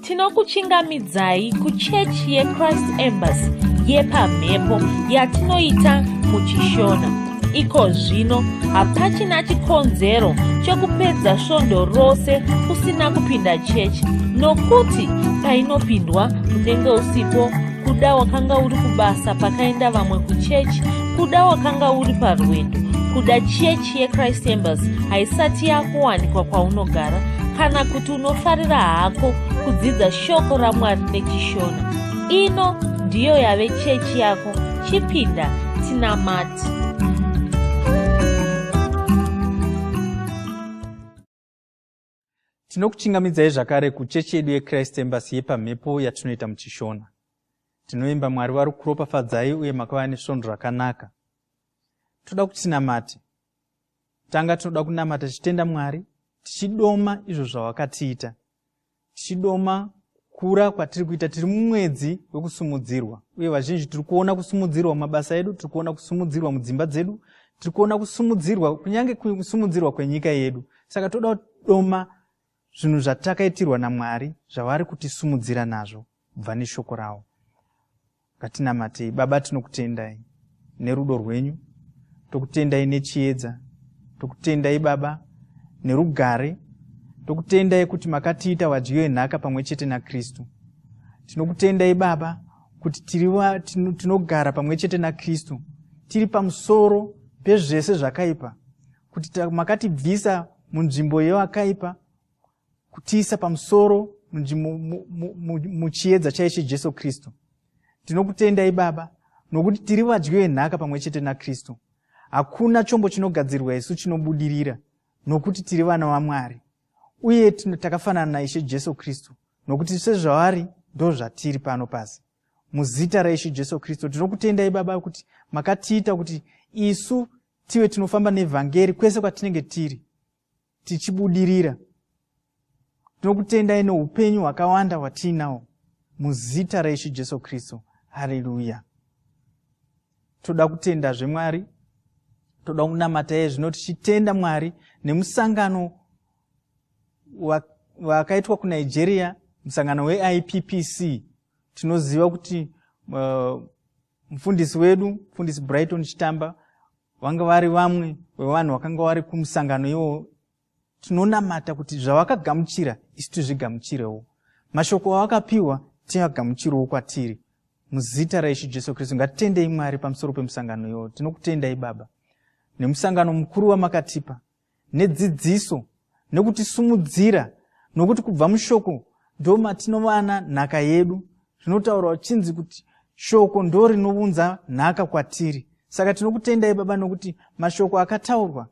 Tinokuchingamidzai kuchechi yeChrist Embassy Yepamhepo yatinoita muChishona. Iko zvino hapachina chikonzero chokupedza svondo rose usina kupinda chechi, nokuti painopindwa unenge usipo, kuda wakanga uri kubasa pakaenda vamwe kuchechi, kuda wakanga uri parwendo, kuda chechi yeChrist Embassy haisati yakuwanikwa kwaunogara, kana kuti unofarira hako kudzidza shoko raMwari neChishona. Ino ndiyo yave chechi yako. Chipinda tinamati. Tinokuchingamidzai zvakare kuchechi yedu yeChrist Embassy Yepamhepo yatinoita muChishona. Tinoimba Mwari vari kuropafadzai uye makava nesvondo rakanaka. Toda kuti tinamate. Tanga tinoda kunamata tichitenda Mwari, tichidoma izvo zvawakatiita. Tichidoma kura kwatiri kuita, tiri mumwedzi wekusumudzirwa. Uye vazhinji tiri kuona kusumudzirwa mumabasa edu, tiri kuona kusumudzirwa mudzimba dzedu, tiri kuona kusumudzirwa kunyange kusumudzirwa kwenyika yedu. Saka toda kudoma zvinhu zvatakaitirwa naMwari, zvavari kutisumudzira nazvo kubva neshoko rawo. Ngatinamatei. Baba, tinokutendai nerudo rwenyu, tokutendai nechiedza, tokutendai Baba nerugare, tokutendai kuti makatiita wadyi wenhaka pamwe chete naKristu. Tinokutendai Baba kuti tinogara pamwe chete naKristu, tiri pamusoro pezvese zvakaipa, kuti makatibvisa munzvimbo yewakaipa kutiisa pamusoro muchiedza chaiye Jesu Kristu. Tinokutendai Baba nokuti tiri vadyi wenhaka pamwe chete naKristu. Hakuna chombo chinogadzirwa isu chinobudirira, nokuti tiri vana vaMwari. Uye takafanana naIshe Jesu Kristu, nokuti sezvavari ndo zvatiri pano pasi. Muzita raIshe Jesu Kristu tinokutendai Baba kuti makatiita kuti isu tive tinofamba nevhangeri kwese kwatinenge tiri, tichibudirira. Tinokutendai neupenyu hwakawanda hwatinawo muzita raIshe Jesu Kristu. Haleluya. Toda kutenda zveMwari, toda kunamata zvino tichitenda Mwari nemusangano wakaitwa kuNigeria, musangano weIPPC. Tinoziva kuti mufundisi wedu, mufundisi Brighton Chitamba, vanga vari vamwe vevanhu vakanga vari kumusangano iwo. Tinonamata kuti zvawakagamuchira isu tizvigamuchirewo, mashoko awakapiwa tivagamuchirewo kwatiri, muzita raIshe Jesu Kristu. Ngatitendei Mwari pamusoro pemusangano iwo. Tinokutendai Baba nemusangano mukuru wamakatipa, nedzidziso, nekutisumudzira, nokuti kubva mushoko ndo matinovana nhaka yedu. Zvinotaura chinzi kuti shoko ndo rinounza nhaka kwatiri. Saka tinokutendai Baba nokuti mashoko akataurwa,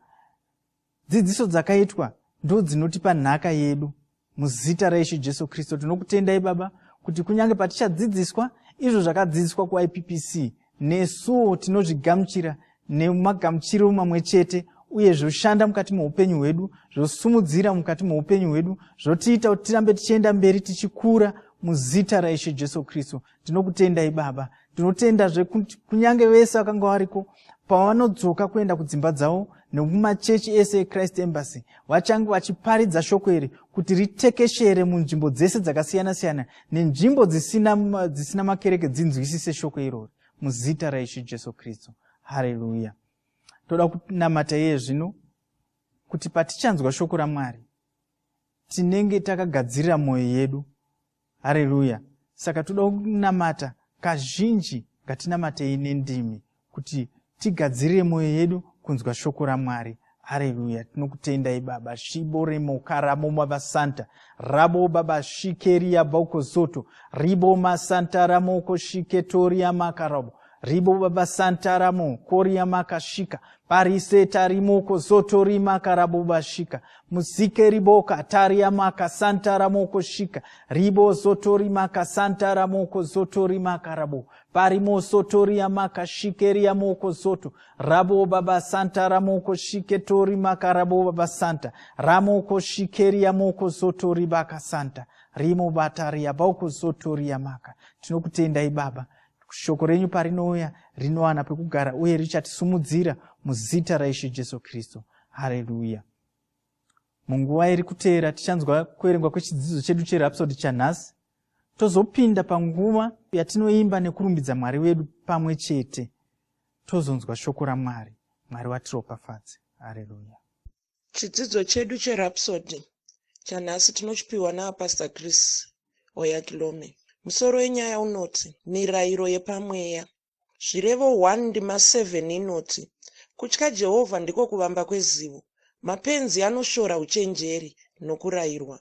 dzidziso dzakaitwa ndo dzinotipa nhaka yedu, muzita raIshe Jesu Kristu. Tinokutendai Baba kuti kunyange patichadzidziswa izvo zvakadzidziswa kuIPPC, nesuwo tinozvigamuchira nemagamuchiro mamwe chete, uye zvoshanda mukati muupenyu hwedu, zvosumudzira mukati muupenyu hwedu, zvotiita kuti tirambe tichienda mberi tichikura muzita raIshe Jesu Kristu. Tinokutendai Baba. Tinotendazve kuti kunyange vese vakanga variko pavanodzoka kuenda kudzimba dzavo nemumachechi ese eChrist Embassy, vachange vachiparidza shoko iri kuti ritekeshere munzvimbo dzese dzakasiyana-siyana, nenzvimbo dzisina makereke dzinzwisise shoko irori, muzita raIshe Jesu Kristu. Haleluya. Toda kunamata iye zvino kuti patichanzwa shoko raMwari tinenge takagadzirira mwoyo yedu. Haleluya. Saka toda kunamata kazhinji, ngatinamatei nendimi kuti tigadzirire mwoyo yedu kunzwa shoko raMwari. Haleluya. Tinokutendai Baba. Shibo remo karamo Baba Santa. Rabo Baba shikeria bauko zoto. Ribo masanta ramoko shiketoria makarabo. Ribo Baba Santa ramo koria makashika. Parise tarimoko zoto rimaka rabo bashika. Musike riboka taria maka santa ramoko shika. Ribo zoto rimaka santa ramoko zoto rimaka rabo. Parimo soto riamaka shikeria moko zoto. Rabo Baba Santa ramoko shiketori maka rabo Baba Santa. Ramoko shikeria moko zoto ribaka santa. Rimo bataria bauko zoto riamaka. Tinokutendai Baba. Shoko renyu parinouya rinowana pekugara uye richatisumudzira muzita raIshe Jesu Kristu. Haleluya. Munguva iri kuteera tichanzwa kuverengwa kwechidzidzo chedu cherhapsodi chanhasi tozopinda panguva yatinoimba nekurumbidza Mwari wedu pamwe chete, tozonzwa shoko raMwari. Mwari watiropafadze. Haleluya. Chidzidzo chedu cherhapsody chanhasi tinochipiwa naPastor Chris Oyakilome. Musoro wenyaya unoti mirayiro yepamweya. Zvirevo 1:7 inoti kutya Jehovha ndiko kuvamba kwezivo, mapenzi anoshora uchenjeri nokurayirwa.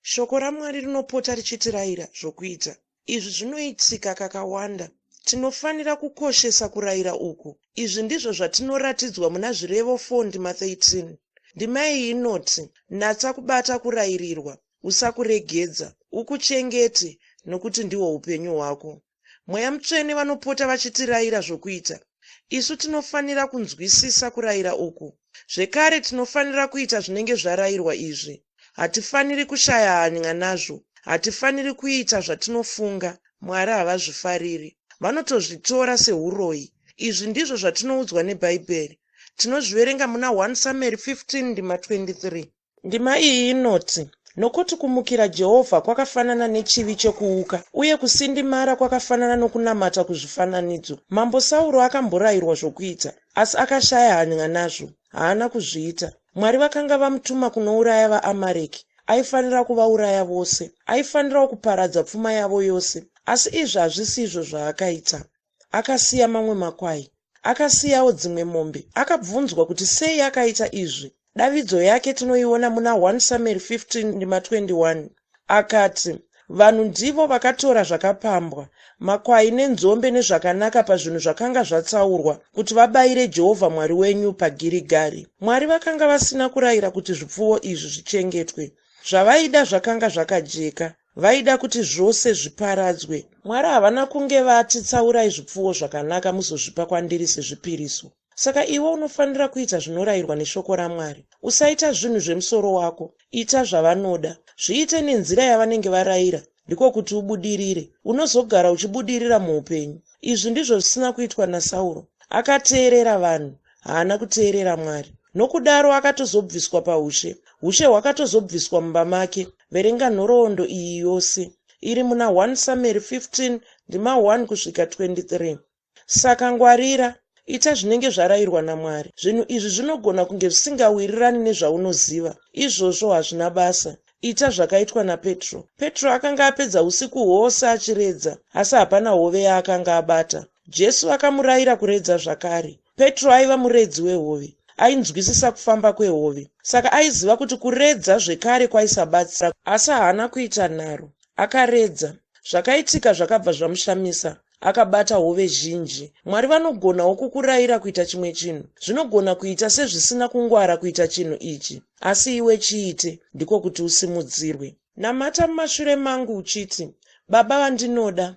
Shoko raMwari rinopota richitirayira zvokuita. Izvi zvinoitika kakawanda. Tinofanira kukoshesa kurayira uku. Izvi ndizvo zvatinoratidzwa muna zvirevo 4:13. Ndima iyi inoti, natsa kubata kurayirirwa, usakuregedza, ukuchengete, nokuti ndihwo upenyu hwako. Mweya Mutsvene vanopota vachitirayira zvokuita. Isu tinofanira kunzwisisa kurayira uku. Zvekare tinofanira kuita zvinenge zvarayirwa izvi. Hatifaniri kushaya hanya nazvo. Hatifaniri kuita zvatinofunga. Mwari havazvifariri. Vanotozvitora seuroyi. Izvi ndizvo zvatinoudzwa neBhaibheri. Tinozviverenga muna 1 Samuel 15:23. Ndima iyi inoti, nokuti kumukira Jehovha kwakafanana nechivi chekuuka, uye kusindimara kwakafanana nokunamata kuzvifananidzo. Mambo Sauro akamborayirwa zvokuita, asi akashaya hanya nazvo, haana kuzviita. Mwari vakanga vamutuma kunouraya vaAmareki. Aifanira kuvauraya vose, aifanirawo kuparadza pfuma yavo yose, asi izvi hazvisizvo zvaakaita. Akasiya mamwe makwai, akasiyawo dzimwe mombe. Akabvunzwa kuti sei akaita izvi. Davidzo yake tinoiona muna 1 Samuel 15:21. Akati, vanhu ndivo vakatora zvakapambwa, makwai nenzombe nezvakanaka pazvinhu zvakanga zvatsaurwa, kuti vabayire Jehovha Mwari wenyu paGirigari. Mwari vakanga vasina kurayira kuti zvipfuwo izvi zvichengetwe. Zvavaida zvakanga zvakajeka. Vaida kuti zvose zviparadzwe. Mwari havana kunge vati tsaurai zvipfuwo zvakanaka muzozvipa kwandiri sezvipiriso. Saka iwe unofanira kuita zvinorayirwa neshoko raMwari. Usaita zvinhu zvemusoro wako. Ita zvavanoda. Zviite nenzira yavanenge varayira, ndiko kuti ubudirire. Unozogara uchibudirira muupenyu. Izvi ndizvo zvisina kuitwa naSauro. Akateerera vanhu, haana kuteerera Mwari. Nokudaro akatozobviswa paushe. Ushe hwakatozobviswa mumba make. Verenga nhoroondo iyi yose. Iri muna 1 Samuel 15:1-23. Saka ngwarira, ita zvinenge zvarayirwa naMwari. Zvinhu izvi zvinogona kunge zvisingawirirani nezvaunoziva. Izvozvo hazvina basa. Ita zvakaitwa naPetro. Petro akanga apedza usiku hwose achiredza, asi hapana hove yaakanga abata. Jesu akamurayira kuredza zvakare. Petro aiva muredzi wehove. Ainzwisisa kufamba kwehove. Saka aiziva kuti kuredza zvekare kwaisabatsira, asi haana kuita nharo. Akaredza. Zvakaitika zvakabva zvamushamisa. Akabata hove zhinji. Mwari vanogonawo kukurayira kuita chimwe chinhu. Zvinogona kuita sezvisina kungwara kuita chinhu ichi, asi iwe chiite, ndiko kuti usimudzirwe. Namata mumashure mangu uchiti, Baba vandinoda,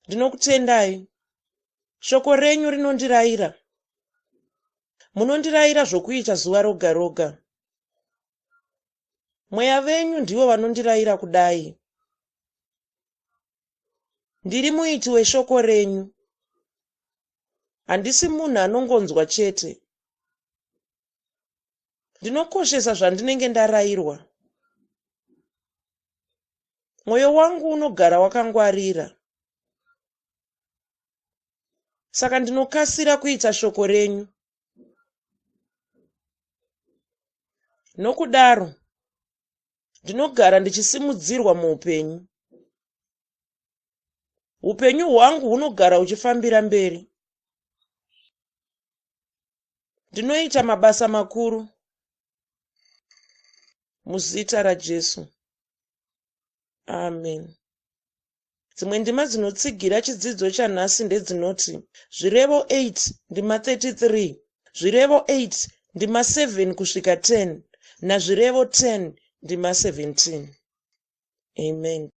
ndinokutendai. Shoko renyu rinondirayira. Munondirayira zvokuita zuva roga roga. Mweya venyu ndivo vanondirayira kudai. Ndiri muiti weshoko renyu. Handisi munhu anongonzwa chete. Ndinokoshesa zvandinenge ndarayirwa. Mwoyo wangu unogara wakangwarira. Saka ndinokasira kuita shoko renyu. Nokudaro, ndinogara ndichisimudzirwa muupenyu. Upenyu hwangu hunogara uchifambira mberi. Ndinoita mabasa makuru. Muzita raJesu. Amen. Dzimwe ndima dzinotsigira chidzidzo chanhasi ndedzinoti zvirevo 8:33, zvirevo 8:7-10 nazvirevo 10:17. Amen.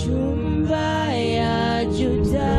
Shumba ya Juda,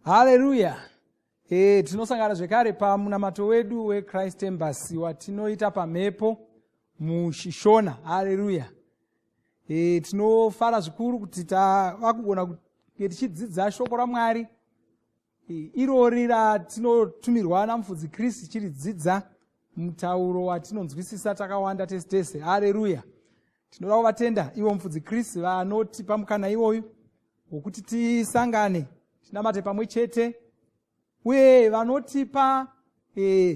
Haleluya. Tinosangana zvekare pamunamato wedu weChrist Embassy watinoita pamhepo muShona. Haleluya. Tinofara zvikuru kuti tava kugona kunge tichidzidza shoko raMwari irori ratinotumirwa namufudzi Kristu chiridzidza mutauro watinonzwisisa takawanda tese tese. Haleluya. Tinoda kuvatenda ivo mufudzi Kristu vanotipa mukana iwoyu wokuti tisangane tinamate pamwe chete, uye vanotipa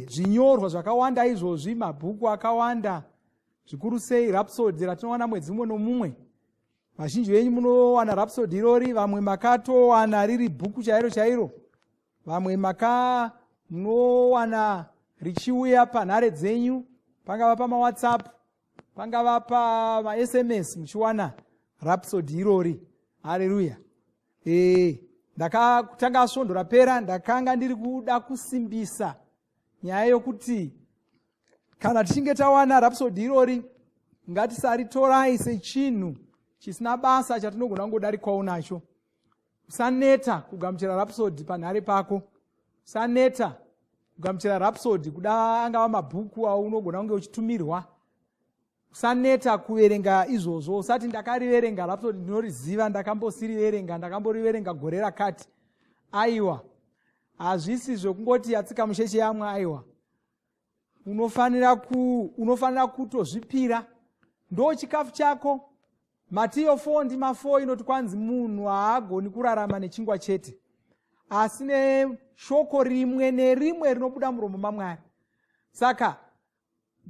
zvinyorwa zvakawanda izvozvi, mabhuku akawanda, zvikuru sei Rhapsody ratinowana mwedzi mumwe nomumwe. Vazhinji venyu munowana Rhapsody irori, vamwe makatowana riri bhuku chairo chairo, vamwe munowana richiuya panhare dzenyu, pangava pamaWhatsApp, pangava pamaSMS, muchiwana Rhapsody irori. Haleluya. Ndakatanga svondo rapera ndakanga ndiri kuda kusimbisa nyaya yokuti kana tichinge tawana Rhapsody irori ngatisaritorai sechinhu chisina basa chatinogona kungodarikwawo nacho. Usaneta kugamuchira Rhapsody panhare pako. Usaneta kugamuchira Rhapsody kuda angava mabhuku aunogona kunge uchitumirwa. Usaneta kuverenga izvozvo. Usati ndakariverenga Rhapsody ndinoriziva, ndakambosiriverenga, ndakamboriverenga gore rakati. Aiwa, hazvisi zvokungoti yatsika musheche yamwe. Aiwa, unofanira kutozvipira. Ndo chikafu chako. Matiyo 4:4 inoti kwanzi munhu haagoni kurarama nechingwa chete, asi neshoko rimwe nerimwe rinobuda muromo maMwari. Saka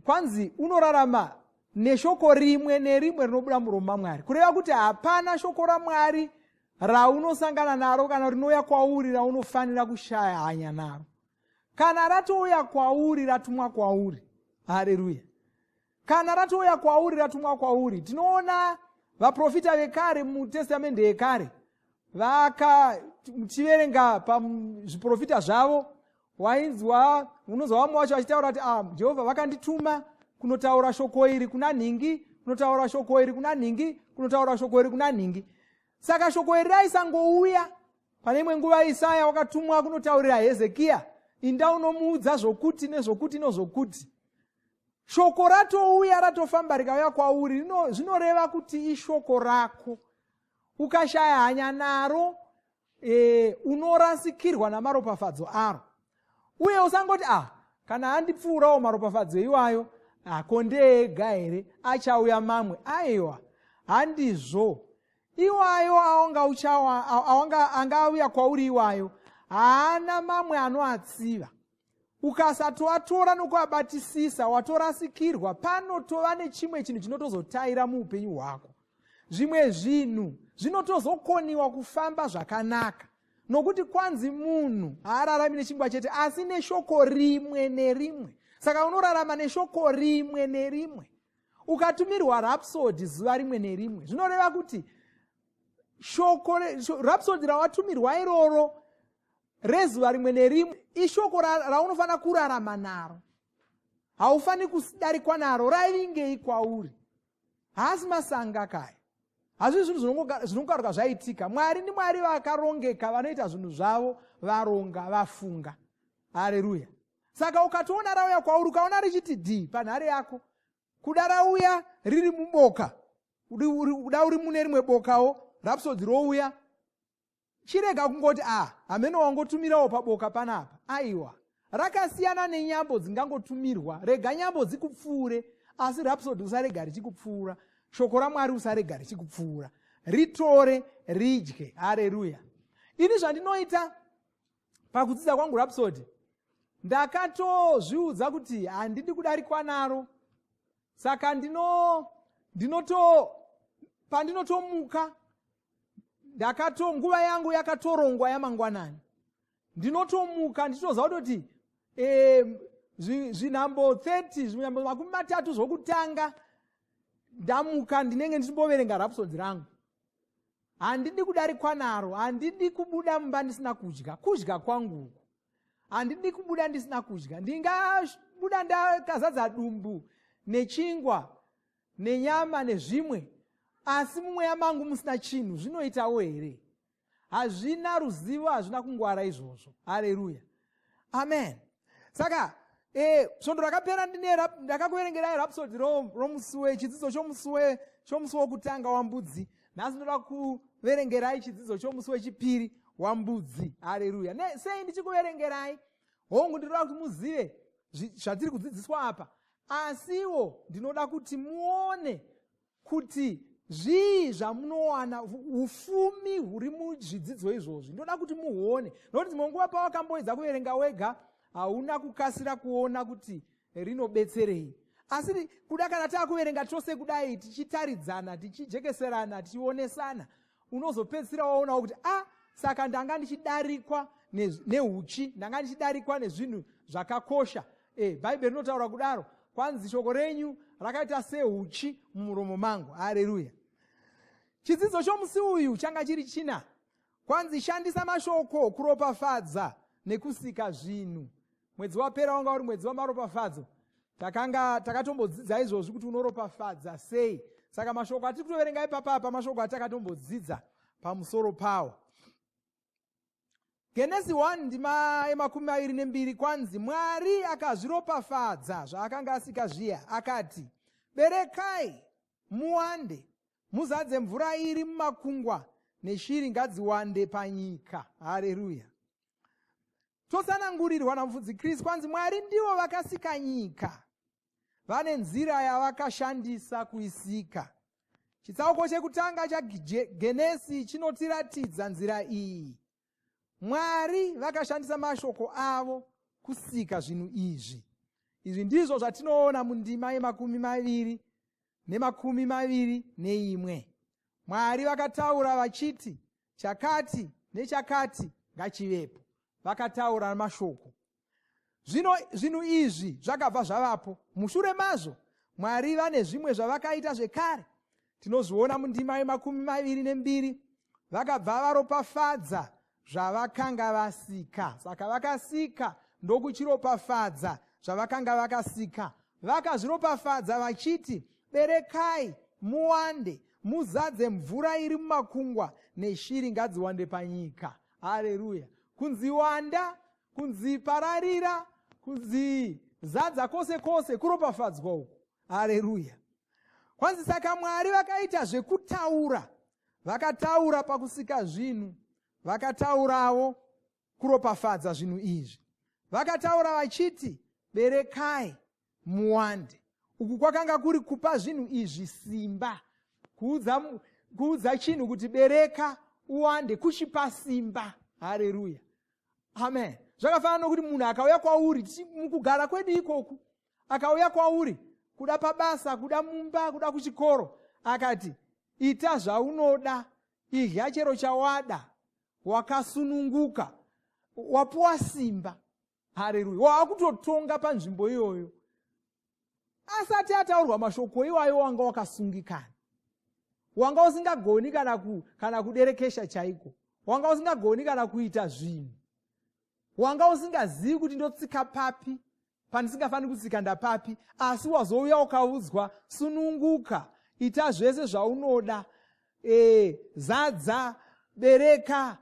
kwanzi unorarama neshoko rimwe nerimwe rinobuda muromo maMwari, kureva kuti hapana shoko raMwari raunosangana naro kana rinouya kwauri raunofanira kushaya hanya naro. Kana ratouya kwauri ratumwa kwauri. Haleluya. Kana ratouya kwauri ratumwa kwauri. Tinoona vaprofita vekare mutestamende yekare tiverenga pazviprofita zvavo, unonzwa vamwe vacho vachitaura kuti Jehovha vakandituma kunotaura shoko iri kuna nhingi, kunotaura shoko iri kuna nhingi, kunotaura shoko iri kuna nhingi. Saka shoko iri raisangouya. Pane imwe nguva Isaya wakatumwa kunotaurira Hezekia, inda unomuudza zvokuti nezvokuti nezvokuti. Shoko ratouya ratofamba rikauya kwauri, zvinoreva kuti ishoko rako. Ukashaya hanya naro, unorasikirwa namaropafadzo aro. Uye usangoti kana handipfuurawo maropafadzo iwayo, kondega here, achauya mamwe. Aiwa, handizvo. Iwayo angauya kwauri iwayo, haana mamwe anoatsiva. Ukasatoatora nokuabatisisa, watorasikirwa. Panotova nechimwe chinhu chinotozotaira muupenyu hwako. Zvimwe zvinhu zvinotozokoniwa kufamba zvakanaka, nokuti kwanzi munhu haararami nechingwa chete, asi neshoko rimwe nerimwe. Saka unorarama neshoko rimwe nerimwe. Ukatumirwa Rhapsody zuva rimwe nerimwe, zvinoreva kuti Rhapsody rawatumirwa iroro rezuva rimwe nerimwe ishoko raunofanira kurarama naro. Haufaniri kudarikwa naro, raivingei kwauri. Haasi masanga kaya. Hazvi zvinhu zvinokaruka zvaitika. Mwari ndiMwari vakarongeka, vanoita zvinhu zvavo, varonga, vafunga. Haleluya. Saka ukatoona rauya kwauri, ukaona richiti dhii panhare yako, kuda rauya riri muboka, kuda uri mune rimwe bokawo, Rhapsody rouya, chirega kungoti hameno wangotumirawo paboka panapa. Aiwa, rakasiyana nenyambo dzingangotumirwa. Rega nyambo dzikupfuure, asi Rhapsody usarega richikupfuura. Shoko raMwari usarega richikupfuura. Ritore, ridye. Haleluya. Ini zvandinoita pakudzidza kwangu Rhapsody, ndakatozviudza kuti handidi kudarikwa naro. Saka pandinotomuka, nguva yangu yakatorongwa yamangwanani. Ndinotomuka ndichitoziva kuti zvinhambo 30, zvinhambo 30 zvokutanga ndamuka, ndinenge ndichimboverenga Rhapsody rangu. Handidi kudarikwa naro, handidi kubuda mumba ndisina kudya kwangu. Handidi kubuda ndisina kudya. Ndingabuda ndakazadza dumbu nechingwa nenyama nezvimwe, asi mumweya mangu musina chinhu. Zvinoitawo here? Hazvina ruzivo, hazvina kungwara izvozvo. Haleluya. Amen. Saka svondo rakapera ndakakuverengerai Rhapsody romusuwe, chidzidzo chomusi wokutanga wambudzi. Nhasi ndoda kuverengerai chidzidzo chomusi wechipiri wambudzi. Haleluya. Sei ndichikuverengerai? Hongu ndinoda kuti muzive zvatiri kudzidziswa apa, asiwo ndinoda kuti muone kuti zvii zvamunowana, ufumi huri muzvidzidzo izvozvi. Ndoda kuti muone, nokuti dzimwe nguva pawakamboedza kuverenga wega, hauna kukasira kuona kuti rinobetserei. Asi kuda kana taakuverenga chose kudai, tichitaridzana, tichijekeserana, tichionesana, unozopedzisira waonawo kuti saka ndanga ndichidarikwa neuchi, ndanga ndichidarikwa nezvinhu zvakakosha. Bhaibheri rinotaura kudaro, kwanzi shoko renyu rakaita seuchi mumuromo mangu. Haleluya. Chidzidzo chomusi uyu changa chiri china. Kwanzi shandisa mashoko, kuropafadza nekusika zvinhu. Mwedzi wapera wanga uri mwedzi wamaropafadzo. Takatombodzidza izvozvi kuti unoropafadza sei. Saka mashoko atiri kutoverenga ipapapa mashoko atakatombodzidza pamusoro pawo. Genesi 1 ndima 22 kwanzi, Mwari akazviropafadza zvaakanga asika zviya, akati, berekai muwande, muzadze mvura iri mumakungwa, neshiri ngadziwande panyika. Haleluya. Tosanangurirwa namufudzi Kristu kwanzi Mwari ndivo vakasika nyika, vane nzira yavakashandisa kuisika. Chitsauko chekutanga chaGenesi chinotiratidza nzira iyi. Mwari vakashandisa mashoko avo kusika zvinhu izvi. Izvi ndizvo zvatinoona mundima ye21. Mwari vakataura vachiti, chakati nechakati ngachivepo. Vakataura mashoko. Zvinhu izvi zvakabva zvavapo. Mushure mazvo Mwari vane zvimwe zvavakaita zvekare. Tinozviona mundima ye22. Vakabva varopafadza zvavakanga vasika. Saka vakasika ndokuchiropafadza zvavakanga vakasika. Vakazviropafadza vachiti, berekai muwande, muzadze mvura iri mumakungwa, neshiri ngadziwande panyika. Haleluya. Kunzi wanda, kunzi pararira, kunzi zadza kwose kwose kuropafadzwa uku. Haleluya. Kwanzi saka Mwari vakaita zvekutaura. Vakataura pakusika zvinhu. Vakataurawo kuropafadza zvinhu izvi. Vakataura vachiti, berekai muwande. Uku kwakanga kuri kupa zvinhu izvi simba. Kuudza chinhu kuti bereka uwande, kuchipa simba. Haleluya. Amen. Zvakafanana nokuti munhu akauya kwauri mukugara kwedu ikoku, akauya kwauri kuda pabasa, kuda mumba, kuda kuchikoro, akati, ita zvaunoda, idya chero chawada, wakasununguka, wapuwa simba. Haleluya. Waakutotonga panzvimbo iyoyo. Asati ataurwa mashoko iwayo wanga wakasungikana. Wanga usingagoni kana kuderekesha chaiko. Wanga usingagoni kana kuita zvinhu. Wanga usingazivi kuti ndotsika papi, pandisingafaniri kutsika ndapapi, asi wazouya ukaudzwa, sununguka, ita zvese zvaunoda, zadza, bereka,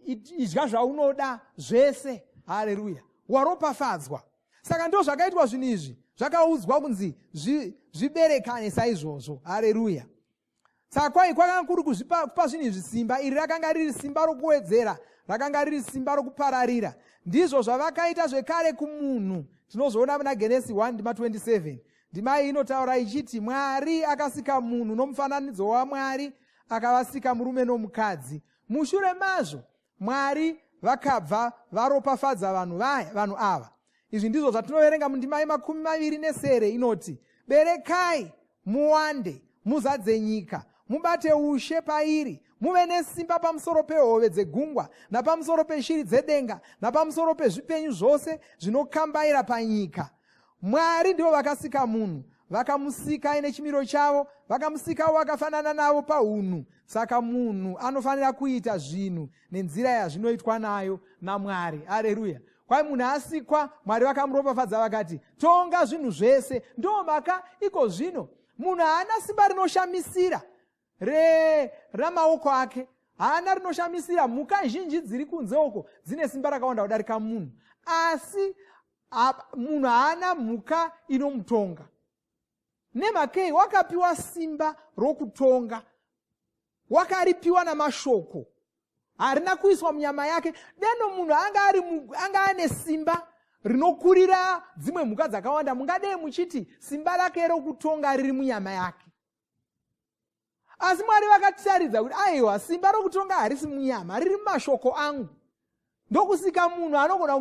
idya zvaunoda, zvese. Haleluya. Waropafadzwa. Saka ndo zvakaitwa zvinhu izvi. Zvakaudzwa kunzi zviberekane saizvozvo. Haleluya. Saka kwakanga kuri kupa zvinhu izvi simba. Iri rakanga riri simba rokuwedzera, rakanga riri simba rokupararira. Ndizvo zvavakaita zvekare kumunhu. Tinozviona muna Genesi 1 ndima 27. Ndima iyi inotaura ichiti, Mwari akasika munhu nomufananidzo waMwari, akavasika murume nomukadzi. Mushure mazvo Mwari vakabva varopafadza vanhu ava. Izvi ndizvo zvatinoverenga mundima ye23 inoti, berekai muwande, muzadze nyika, mubate ushe pairi, muve nesimba pamusoro pehove dzegungwa, napamusoro peshiri dzedenga, napamusoro pezvipenyu zvose zvinokambaira panyika. Mwari ndivo vakasika munhu, vakamusika ine chimiro chavo, vakamusikawo vakafanana navo paunhu. Saka munhu anofanira kuita zvinhu nenzira yazvinoitwa nayo naMwari. Haleluya. Kwai munhu asikwa, Mwari vakamuropafadza vakati, tonga zvinhu zvese. Ndomaka iko zvino munhu haana simba rinoshamisira ramaoko ake, haana rinoshamisira. Mhuka zhinji dziri kunze uko dzine simba rakawanda kudarika munhu, asi munhu haana mhuka inomutonga. Nemhakei wakapiwa simba rokutonga, wakaripiwa namashoko, harina kuiswa munyama yake. Deno munhu anga ane simba rinokurira dzimwe mhuka dzakawanda, mungadei muchiti simba rake rokutonga riri munyama yake. Asi Mwari vakatisaridza kuti aiwa, simba rokutonga harisi munyama, riri mumashoko angu. Ndokusika munhu anogona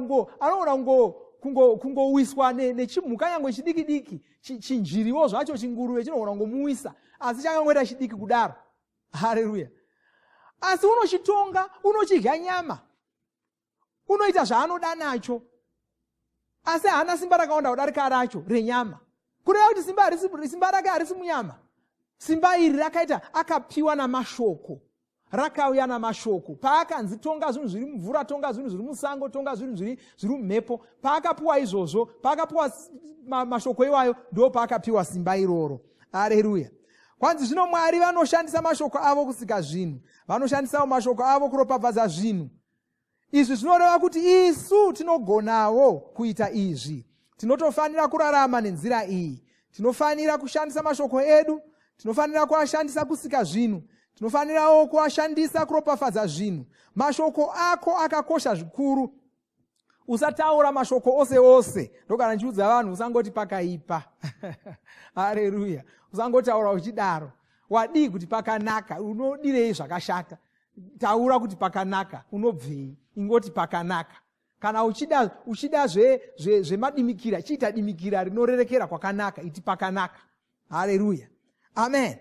kungowiswa nechimhuka nyangwe chidiki diki, chinjiriwo zvacho, chinguruve chinogona kungomuwisa, asi chakangoita chidiki kudaro. Haleluya. Asi unochitonga, unochidya nyama, unoita zvaanoda nacho, asi haana simba rakawanda kudarika racho renyama. Kureva kuti simba rake harisi munyama. Simba iri rakaita akapiwa namashoko. rakauya namashoko. Paakanzi tonga zvinhu zviri mumvura, tonga zvinhu zviri musango, tonga zvinhu zviri mumhepo, paakapiwa izvozvo, paakapiwa mashoko iwayo, ndo paakapiwa simba iroro. Haleluya. Kwanzi zvino Mwari vanoshandisa mashoko avo kusika zvinhu, vanoshandisawo mashoko avo kuropafadza zvinhu. Izvi zvinoreva kuti isu tinogonawo kuita izvi. Tinotofanira kurarama nenzira iyi. Tinofanira kushandisa mashoko edu, tinofanira kuashandisa kusika zvinhu, tinofanirawo kuashandisa kuropafadza zvinhu. Mashoko ako akakosha zvikuru. Usataura mashoko ose. Ndokana ndichiudza vanhu usangoti pakaipa. Haleluya. Usangotaura uchidaro. Wadii kuti pakanaka, unodirei zvakashata. Taura kuti pakanaka, unobvei? Ingoti pakanaka. Kana uchida zvemadimikira, chiita dimikira rinorerekera kwakanaka, iti pakanaka. Haleluya. Amen.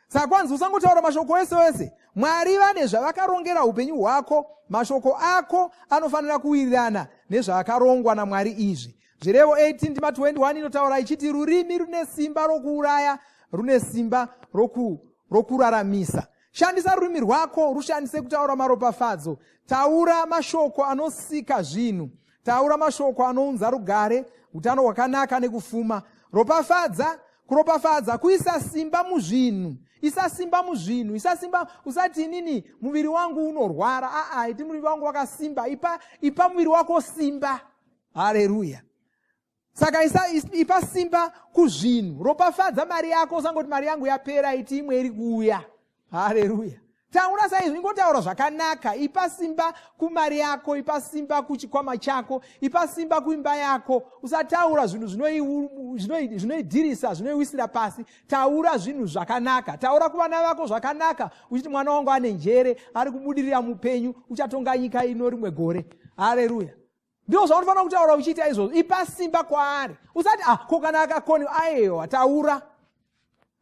Saka kwanzi usangotaura mashoko ese. Mwari vane zvavakarongera upenyu hwako. Mashoko ako anofanira kuwirirana nezvavakarongwa naMwari izvi. Zvirevo 18:21 inotaura ichiti rurimi rune simba rokuuraya, rune simba rokuraramisa. Shandisa rurimi rwako, rushandise kutaura maropafadzo. Taura mashoko anosika zvinhu. Taura mashoko anounza rugare, utano hwakanaka nekufuma. Kuropafadza, kuisa simba muzvinhu. Isa simba muzvinhu. Isa simba, usati inini muviri wangu unorwara. Iti muviri wangu wakasimba. Ipa muviri wako simba. Haleluya. Saka ipa simba kuzvinhu. Ropafadza mari yako, usangoti mari yangu yapera, iti imwe iri kuuya. Haleluya. Taura saizvi, ingotaura zvakanaka. Ipa simba kumari yako, ipa simba kuchikwama chako, ipa simba kuimba yako. Usataura zvinhu zvinoidhirisa, zvinoiwisira pasi. Taura zvinhu zvakanaka. Taura kuvana vako zvakanaka. Uchiti mwana wangu ane njere, ari kubudirira mupenyu, uchatonga nyika ino rimwe gore. Haleluya. Ndio zvaunofanira kutaura uchiita izvozvo. Ipa simba kwaari. Usati ko kana akakoni, aiwa,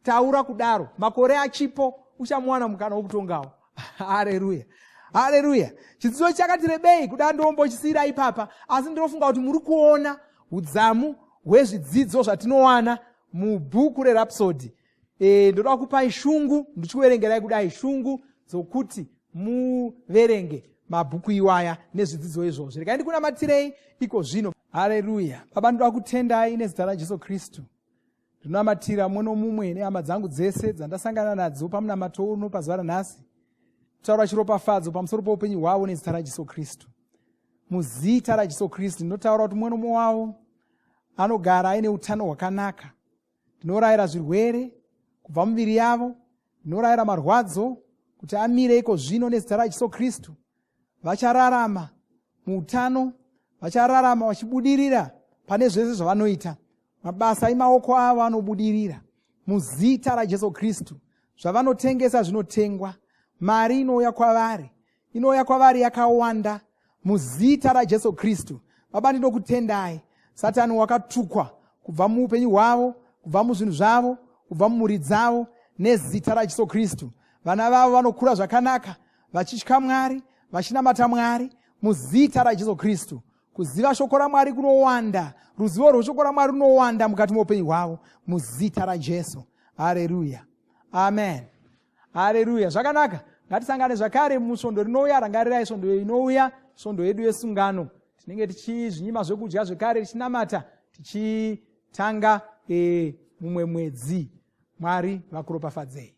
taura kudaro. Makore achipo, uchamuwana mukana wokutongawo. Haleluya. Haleluya. Chidzidzo chakati rebei kuda ndombochisira ipapa, asi ndinofunga kuti muri kuona udzamu hwezvidzidzo zvatinowana mubhuku reRhapsody. Ndoda kupai shungu, ndichikuverengerai kudai shungu dzokuti muverenge mabhuku iwaya nezvidzidzo izvozvo. Regai ndikunamatire iko zvino. Haleluya. Baba, ndoda kutendai nezita raJesu Kristu. Ndinonamatira mumwe nomumwe nehama dzangu dzese dzandasangana nadzo pamunamato uno pazuva ranhasi. Kutaura chiropafadzo pamusoro poupenyu hwavo nezita raJesu Kristu. Muzita raJesu Kristu ndinotaura kuti mumwe nomumwe wavo anogara aine utano hwakanaka. Ndinorayira zvirwere kubva mumiviri yavo. Ndinorayira marwadzo kuti amire iko zvino nezita raJesu Kristu. Vachararama muutano, vachararama vachibudirira pane zvese zvavanoita. Mabasa emaoko avo anobudirira muzita raJesu Kristu. Zvavanotengesa zvinotengwa. Mari inouya kwavari yakawanda muzita raJesu Kristu. Baba, ndinokutendai. Satani wakatukwa kubva muupenyu hwavo, kubva muzvinhu zvavo, kubva mumhuri dzavo nezita raJesu Kristu. Vana vavo vanokura zvakanaka, vachitya Mwari, vachinamata Mwari muzita raJesu Kristu. Kuziva shoko raMwari kunowanda, ruzivo rweshoko raMwari runowanda mukati muupenyu hwavo muzita raJesu. Haleluya. Amen. Haleluya. Zvakanaka. Ngatisangane zvakare musvondo rinouya. Rangarirai svondo inouya, svondo yedu yesungano. Tinenge tichizvinyima zvekudya zvekare, tichinamata, tichitanga mumwe mwedzi. Mwari vakuropafadzei.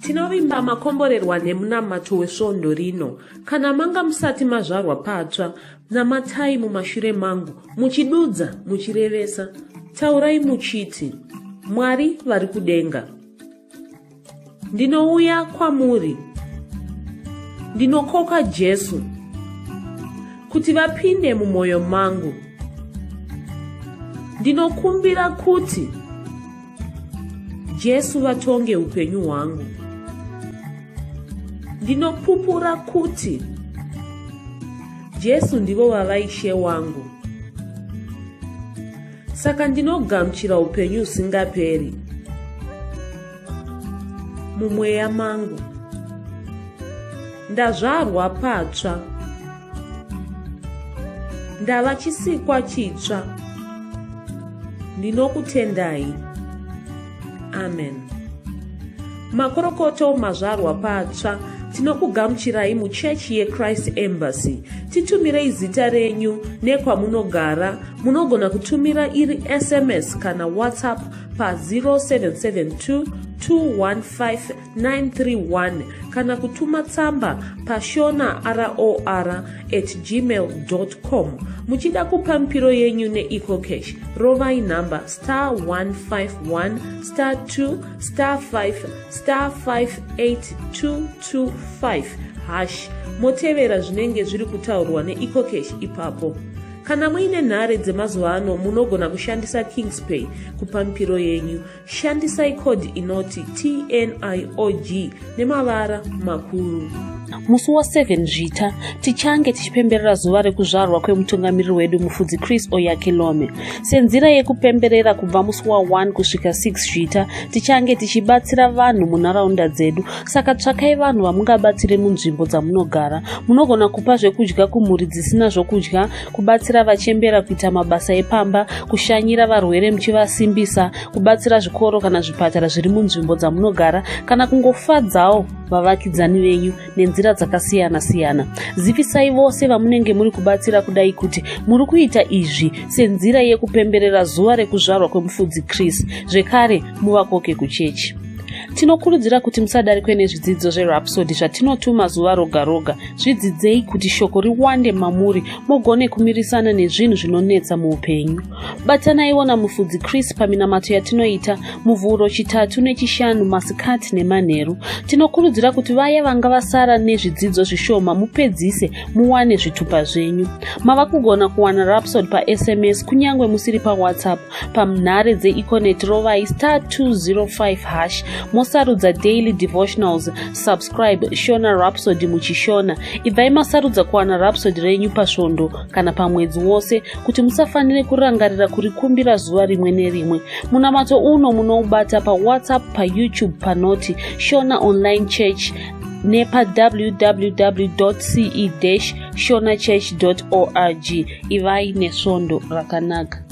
Tinovimba makomborerwa nemunamato wesvondo rino. Kana manga musati mazvarwa patsva, namatai mumashure mangu, muchidudza, muchirevesa. Taurai muchiti, Mwari vari kudenga, ndinouya kwamuri. Ndinokoka Jesu kuti vapinde mumwoyo mangu. Ndinokumbira kuti Jesu vatonge upenyu hwangu. Ndinopupura kuti Jesu ndivo vavaishe wangu. Saka ndinogamuchira upenyu usingaperi mumweya mangu. Ndazvarwa patsva, ndava chisikwa chitsva. Ndinokutendai. Amen. makorokoto, mazvarwa patsva, tinokugamuchirai muchechi yeChrist Embassy. Titumirei zita renyu nekwamunogara. Munogona kutumira iri SMS kana WhatsApp pa 0772 215 kana kutuma tsamba pa shona@gmail.com. Muchida kupa mpiro yenyu neEcocash, rovai namba *151*2*5*58222 motevera zvinenge zviri kutaurwa neEcocash ipapo. Kana muine nhare dzemazuva ano munogona kushandisa KingsPay kupa mpiro yenyu. Shandisai code inoti TNIOG nemavara makuru. Musi wa7 Zvita tichange tichipemberera zuva rekuzvarwa kwemutungamiriri wedu mufudzi Chris Oyakilome. Senzira yekupemberera kubva musi wa1 kusvika 6 Zvita tichange tichibatsira vanhu munharaunda dzedu. Saka tsvakai vanhu vamungabatsire munzvimbo dzamunogara. Munogona kupa zvekudya kumhuri dzisina zvokudya, kubatsira vachembera kuita mabasa epamba, kushanyira varwere muchivasimbisa, kubatsira zvikoro kana zvipatara zviri munzvimbo dzamunogara, kana kungofadzawo vavakidzani venyu nenzira dzakasiyana-siyana. Zivisai vose vamunenge muri kubatsira kudai kuti muri kuita izvi senzira yekupemberera zuva rekuzvarwa kwemufudzi Chris. Zvekare muvakoke kuchechi. Tinokurudzira kuti musadarikwe nezvidzidzo zveRhapsody zvatinotuma zuva roga roga. Zvidzidzei kuti shoko riwande mamuri mugone kumirisana nezvinhu zvinonetsa muupenyu. Batanaiwo namufudzi Chris paminamato yatinoita muvhuro, chitatu nechishanu, masikati nemanheru. Tinokurudzira kuti vaya vanga vasara nezvidzidzo zvishoma mupedzise muwane zvitupa zvenyu. Mava kugona kuwana Rhapsody paSMS kunyangwe musiri paWhatsApp. Pamnhare dzeEconet rovai *205#. Mosarudza daily devotionals, subscribe Shona Rhapsody muchishona. Ibvai masarudza kuwana Rhapsody renyu pasvondo kana pamwedzi wose kuti musafanire kurangarira kurikumbira zuva rimwe nerimwe. Munamato uno munoubata paWhatsApp, paYouTube panoti Shona Online Church nepa www.ce-shonachurch.org. Ivai nesvondo rakanaka.